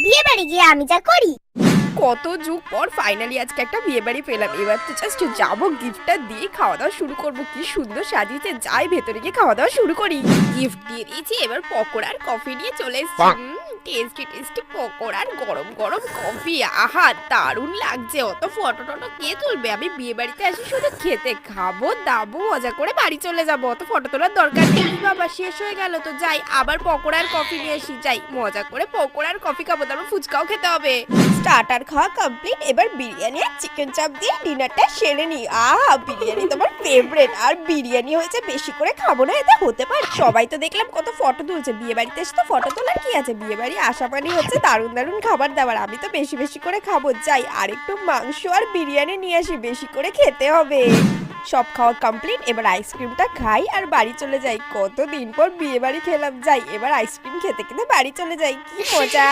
বিয়ে বাড়ি গিয়ে আমি যা করি। কত যুগ পর ফাইনালি আজকে একটা বিয়ে বাড়ি পেলাম। এবার তো জাস্ট যাবো, গিফটটা দিয়ে খাওয়া দাওয়া শুরু করবো। কি সুন্দর সাজিয়েছে, যাই ভেতরে গিয়ে খাওয়া দাওয়া শুরু করি। গিফট দিয়ে দিয়েছি, এবার পকোড়া আর কফি নিয়ে চলে এসেছি। টেস্টি টেস্টি পকোড়া আর গরম গরম কফি, আহা দারুণ লাগছে। অত ফটো টটো কে তুলবে, আমি বিয়ে বাড়িতে আসি শুধু খেতে, খাবো দাবো, মজা করে বাড়ি চলে যাবো। অত ফটো তোলার দরকার নেই। বাবা শেষ হয়ে গেল তো, যাই আবার পকোড়া আর কফি নিয়ে আসি। যাই মজা করে পকোড়া আর কফি খাবো, তারপর ফুচকাও খেতে হবে। স্টার্টার খাওয়া কমপ্লিট, এবার বিরিয়ানি আর চিকেন চাপ দিয়ে ডিনারটা সেরে নি। আহা বিরিয়ানি তোমার ফেভারিট, আর বিরিয়ানি হয়েছে বেশি করে খাবো না, এতে হতে পারে। সবাই তো দেখলাম কত ফটো তুলছে, বিয়ে বাড়িতে এসে তো ফটো তোলার কি আছে, বিয়ে বাড়ি আসা মানে হচ্ছে দারুণ দারুণ খাবার দাবার। আমি তো বেশি বেশি করে খাবো। যাই আর একটু মাংস আর বিরিয়ানি নিয়ে আসি, বেশি করে খেতে হবে। সব খাওয়া কমপ্লিট, এবার আইসক্রিমটা খাই আর বাড়ি চলে যাই। কতদিন পর বিয়ে বাড়ি খেলাম। যাই এবার আইসক্রিম খেতে খেতে বাড়ি চলে যাই, কি মজা।